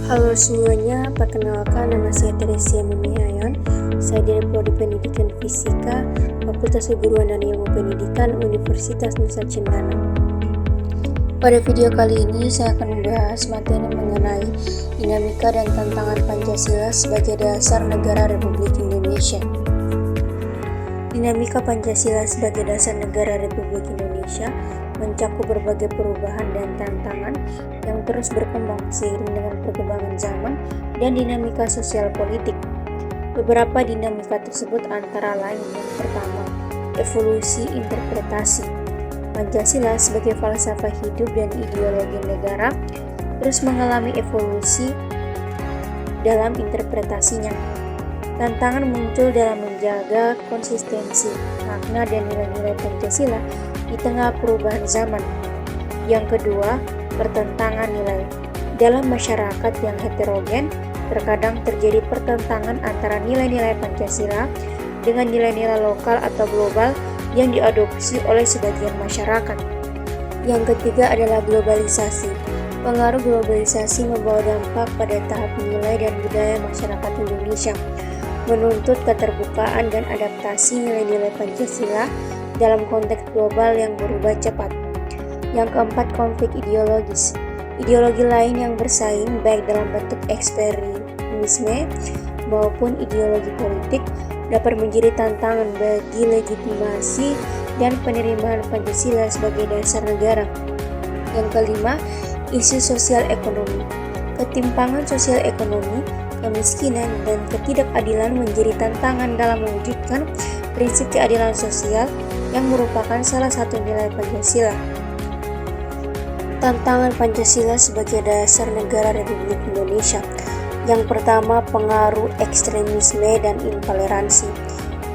Halo semuanya, perkenalkan nama saya Teresia Mumiayan. Saya dari Prodi Pendidikan Fisika, Fakultas Keguruan dan Ilmu Pendidikan Universitas Nusa Cendana. Pada video kali ini saya akan membahas materi mengenai dinamika dan tantangan Pancasila sebagai dasar negara Republik Indonesia. Dinamika Pancasila sebagai dasar negara Republik Indonesia mencakup berbagai perubahan dan tantangan yang terus berkembang seiring dengan perkembangan zaman dan dinamika sosial politik. Beberapa dinamika tersebut antara lain yang pertama, evolusi interpretasi. Pancasila sebagai falsafah hidup dan ideologi negara terus mengalami evolusi dalam interpretasinya. Tantangan muncul dalam menjaga konsistensi makna dan nilai-nilai Pancasila di tengah perubahan zaman. Yang kedua, pertentangan nilai. Dalam masyarakat yang heterogen, terkadang terjadi pertentangan antara nilai-nilai Pancasila dengan nilai-nilai lokal atau global yang diadopsi oleh sebagian masyarakat. Yang ketiga adalah globalisasi. Pengaruh globalisasi membawa dampak pada tahap nilai dan budaya masyarakat Indonesia, menuntut keterbukaan dan adaptasi nilai-nilai Pancasila dalam konteks global yang berubah cepat. Yang keempat, konflik ideologis. Ideologi lain yang bersaing baik dalam bentuk ekstremisme maupun ideologi politik dapat menjadi tantangan bagi legitimasi dan penerimaan Pancasila sebagai dasar negara. Yang kelima, isu sosial ekonomi. Ketimpangan sosial ekonomi, kemiskinan, dan ketidakadilan menjadi tantangan dalam mewujudkan prinsip keadilan sosial yang merupakan salah satu nilai Pancasila. Tantangan Pancasila sebagai dasar negara Republik Indonesia. Yang pertama, pengaruh ekstremisme dan intoleransi.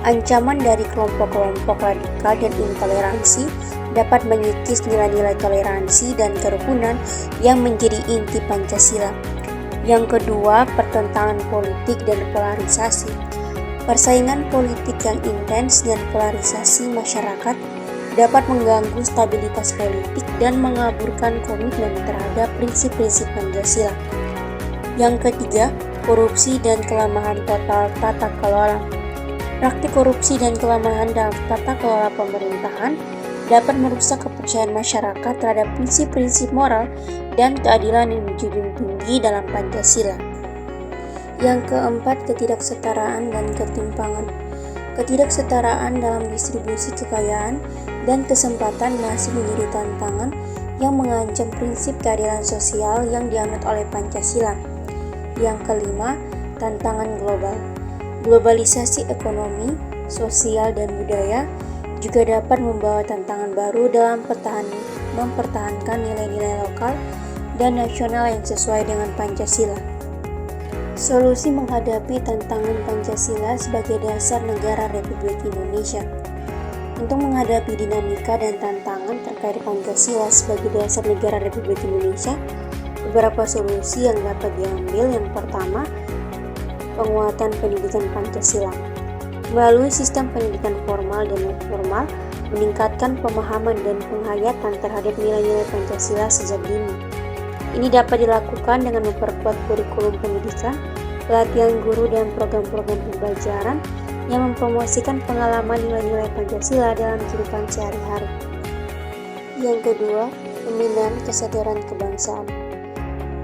Ancaman dari kelompok-kelompok radikal dan intoleransi dapat mengikis nilai-nilai toleransi dan kerukunan yang menjadi inti Pancasila. Yang kedua, pertentangan politik dan polarisasi. Persaingan politik yang intens dan polarisasi masyarakat dapat mengganggu stabilitas politik dan mengaburkan komitmen terhadap prinsip-prinsip Pancasila. Yang ketiga, korupsi dan kelemahan total tata kelola. Praktik korupsi dan kelemahan dalam tata kelola pemerintahan dapat merusak kepercayaan masyarakat terhadap prinsip-prinsip moral dan keadilan yang dijunjung tinggi dalam Pancasila. Yang keempat, ketidaksetaraan dan ketimpangan. Ketidaksetaraan dalam distribusi kekayaan dan kesempatan masih menjadi tantangan yang mengancam prinsip keadilan sosial yang dianut oleh Pancasila. Yang kelima, tantangan global. Globalisasi ekonomi, sosial, dan budaya juga dapat membawa tantangan baru dalam mempertahankan nilai-nilai lokal dan nasional yang sesuai dengan Pancasila. Solusi menghadapi tantangan Pancasila sebagai dasar negara Republik Indonesia. Untuk menghadapi dinamika dan tantangan terkait Pancasila sebagai dasar negara Republik Indonesia, beberapa solusi yang dapat diambil. Yang pertama, penguatan pendidikan Pancasila. Melalui sistem pendidikan formal dan non-formal, meningkatkan pemahaman dan penghayatan terhadap nilai-nilai Pancasila sejak dini. Ini dapat dilakukan dengan memperkuat kurikulum pendidikan, pelatihan guru, dan program-program pembelajaran yang mempromosikan pengalaman nilai-nilai Pancasila dalam kehidupan sehari-hari. Yang kedua, pembinaan kesadaran kebangsaan.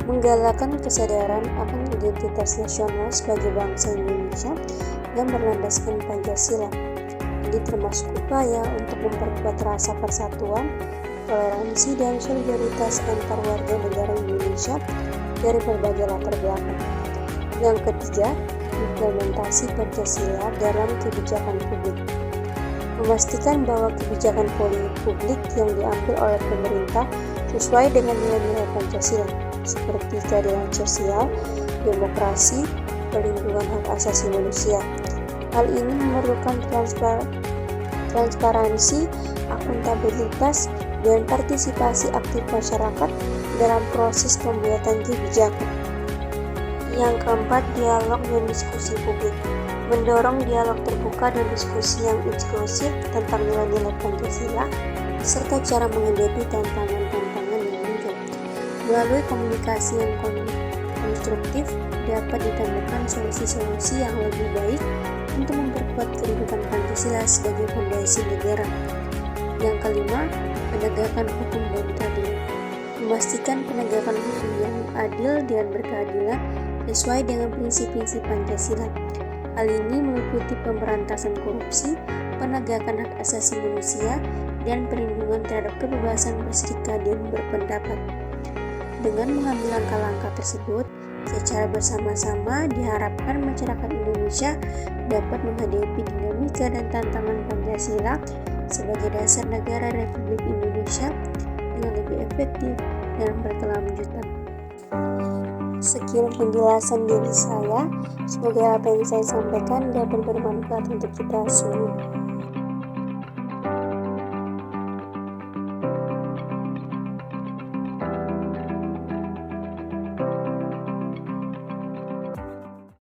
Menggalakkan kesadaran akan identitas nasional sebagai bangsa Indonesia yang berlandaskan Pancasila. Ini termasuk upaya untuk memperkuat rasa persatuan, toleransi, dan solidaritas antar warga negara Indonesia dari berbagai latar belakang. Yang ketiga, implementasi Pancasila dalam kebijakan publik. Memastikan bahwa kebijakan publik yang diambil oleh pemerintah sesuai dengan nilai-nilai Pancasila, seperti keadilan sosial, demokrasi, perlindungan hak asasi manusia. Hal ini memerlukan transparansi, akuntabilitas, dan partisipasi aktif masyarakat dalam proses pembuatan kebijakan. Yang keempat, dialog dan diskusi publik. Mendorong dialog terbuka dan diskusi yang inklusif tentang nilai-nilai Pancasila serta cara menghadapi tantangan-tantangan yang muncul. Melalui komunikasi yang konstruktif dapat ditemukan solusi-solusi yang lebih baik untuk memperkuat kedudukan Pancasila sebagai fondasi negara. Yang kelima, penegakan hukum dan keadilan. Memastikan penegakan hukum yang adil dan berkeadilan sesuai dengan prinsip-prinsip Pancasila. Hal ini meliputi pemberantasan korupsi, penegakan hak asasi manusia, dan perlindungan terhadap kebebasan berserikat dan berpendapat. Dengan mengambil langkah-langkah tersebut, secara bersama-sama diharapkan masyarakat Indonesia dapat menghadapi dinamika dan tantangan Pancasila sebagai dasar negara Republik Indonesia dengan lebih efektif dan berkelanjutan. Sekian penjelasan dari saya, semoga apa yang saya sampaikan dapat bermanfaat untuk kita semua.